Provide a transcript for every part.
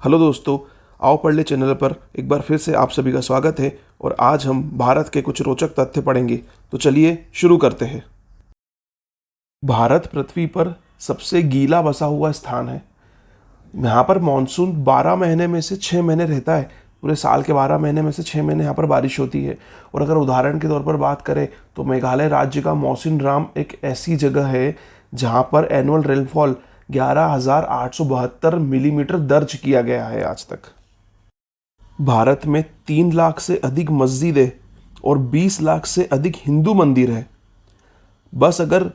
Hello दोस्तों, आओ पढ़ ले चैनल पर एक बार फिर से आप सभी का स्वागत है। और आज हम भारत के कुछ रोचक तथ्य पढ़ेंगे। तो चलिए शुरू करते हैं। भारत पृथ्वी पर सबसे गीला बसा हुआ स्थान है। यहाँ पर मानसून 12 महीने में से 6 महीने रहता है। पूरे साल के 12 महीने में से 6 महीने यहाँ पर बारिश होती है। और अगर उदाहरण के तौर पर बात करें तो मेघालय राज्य का मौसिनराम एक ऐसी जगह है जहाँ पर एनुअल रेनफॉल 11,872 मिलीमीटर दर्ज किया गया है आज तक। भारत में 3 लाख से अधिक मस्जिदें और 20 लाख से अधिक हिंदू मंदिर है। बस अगर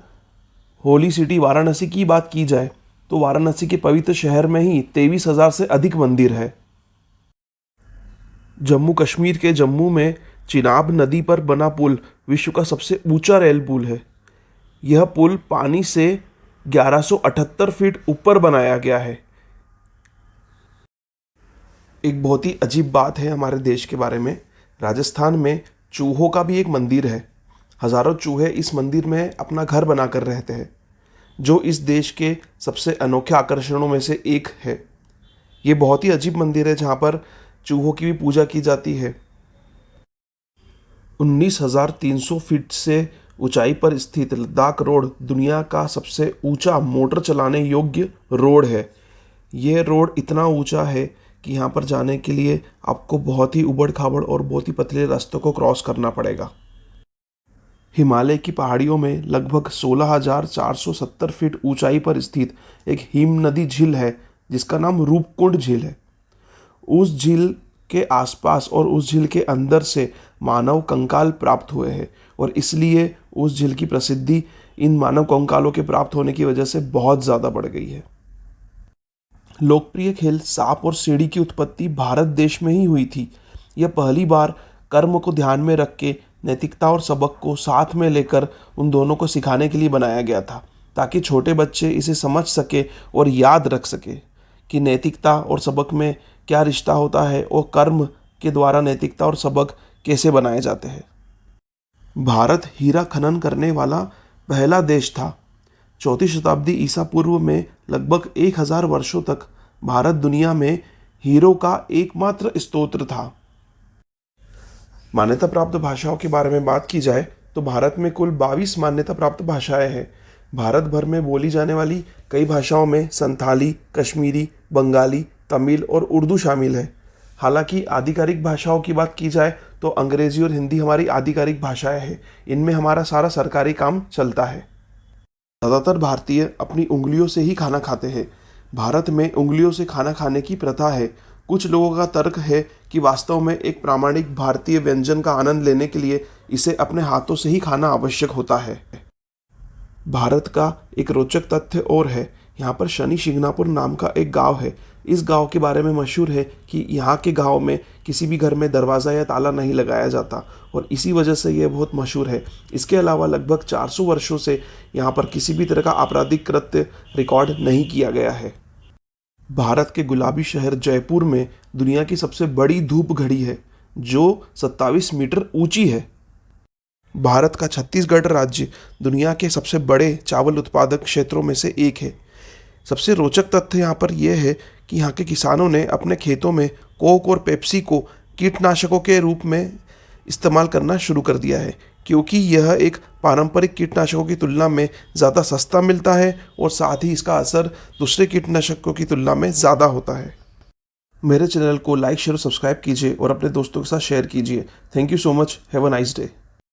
होली सिटी वाराणसी की बात की जाए तो वाराणसी के पवित्र शहर में ही 23,000 से अधिक मंदिर है। जम्मू कश्मीर के जम्मू में चिनाब नदी पर बना पुल विश्व का सबसे ऊंचा रेल पुल है। यह पुल पानी से 1178 फीट ऊपर बनाया गया है। एक बहुत ही अजीब बात है हमारे देश के बारे में। राजस्थान में चूहों का भी एक मंदिर है। हजारों चूहे इस मंदिर में अपना घर बनाकर रहते हैं, जो इस देश के सबसे अनोखे आकर्षणों में से एक है। ये बहुत ही अजीब मंदिर है जहाँ पर चूहों की भी पूजा की जाती है। 19,300 फीट से ऊंचाई पर स्थित लद्दाख रोड दुनिया का सबसे ऊंचा मोटर चलाने योग्य रोड है। यह रोड इतना ऊंचा है कि यहाँ पर जाने के लिए आपको बहुत ही उबड़ खाबड़ और बहुत ही पतले रास्तों को क्रॉस करना पड़ेगा। हिमालय की पहाड़ियों में लगभग 16,470 फीट ऊंचाई पर स्थित एक हिम नदी झील है जिसका नाम रूपकुंड झील है। उस झील के आसपास और उस झील के अंदर से मानव कंकाल प्राप्त हुए हैं और इसलिए उस झील की प्रसिद्धि इन मानव कंकालों के प्राप्त होने की वजह से बहुत ज़्यादा बढ़ गई है। लोकप्रिय खेल सांप और सीढ़ी की उत्पत्ति भारत देश में ही हुई थी। यह पहली बार कर्म को ध्यान में रख के नैतिकता और सबक को साथ में लेकर उन दोनों को सिखाने के लिए बनाया गया था, ताकि छोटे बच्चे इसे समझ सके और याद रख सके कि नैतिकता और सबक में क्या रिश्ता होता है और कर्म के द्वारा नैतिकता और सबक कैसे बनाए जाते हैं। भारत हीरा खनन करने वाला पहला देश था। 4वीं शताब्दी ईसा पूर्व में लगभग 1000 वर्षों तक भारत दुनिया में हीरो का एकमात्र स्रोत था। मान्यता प्राप्त भाषाओं के बारे में बात की जाए तो भारत में कुल 22 मान्यता प्राप्त भाषाएं हैं। भारत भर में बोली जाने वाली कई भाषाओं में संथाली, कश्मीरी, बंगाली, तमिल और उर्दू शामिल है। हालांकि आधिकारिक भाषाओं की बात की जाए तो अंग्रेजी और हिंदी हमारी आधिकारिक भाषाएं हैं। इनमें हमारा सारा सरकारी काम चलता है। ज़्यादातर भारतीय अपनी उंगलियों से ही खाना खाते हैं। भारत में उंगलियों से खाना खाने की प्रथा है। कुछ लोगों का तर्क है कि वास्तव में एक प्रामाणिक भारतीय व्यंजन का आनंद लेने के लिए इसे अपने हाथों से ही खाना आवश्यक होता है। भारत का एक रोचक तथ्य और है। यहाँ पर शनि शिंगणापुर नाम का एक गांव है। इस गांव के बारे में मशहूर है कि यहाँ के गांव में किसी भी घर में दरवाज़ा या ताला नहीं लगाया जाता और इसी वजह से यह बहुत मशहूर है। इसके अलावा लगभग 400 वर्षों से यहाँ पर किसी भी तरह का आपराधिक कृत्य रिकॉर्ड नहीं किया गया है। भारत के गुलाबी शहर जयपुर में दुनिया की सबसे बड़ी धूप घड़ी है जो 27 मीटर ऊंची है। भारत का छत्तीसगढ़ राज्य दुनिया के सबसे बड़े चावल उत्पादक क्षेत्रों में से एक है। सबसे रोचक तथ्य यहाँ पर यह है कि यहाँ के किसानों ने अपने खेतों में कोक और पेप्सी को कीटनाशकों के रूप में इस्तेमाल करना शुरू कर दिया है, क्योंकि यह एक पारंपरिक कीटनाशकों की तुलना में ज़्यादा सस्ता मिलता है और साथ ही इसका असर दूसरे कीटनाशकों की तुलना में ज़्यादा होता है। मेरे चैनल को लाइक, शेयर और सब्सक्राइब कीजिए और अपने दोस्तों के साथ शेयर कीजिए। Thank you so much. Have a nice day.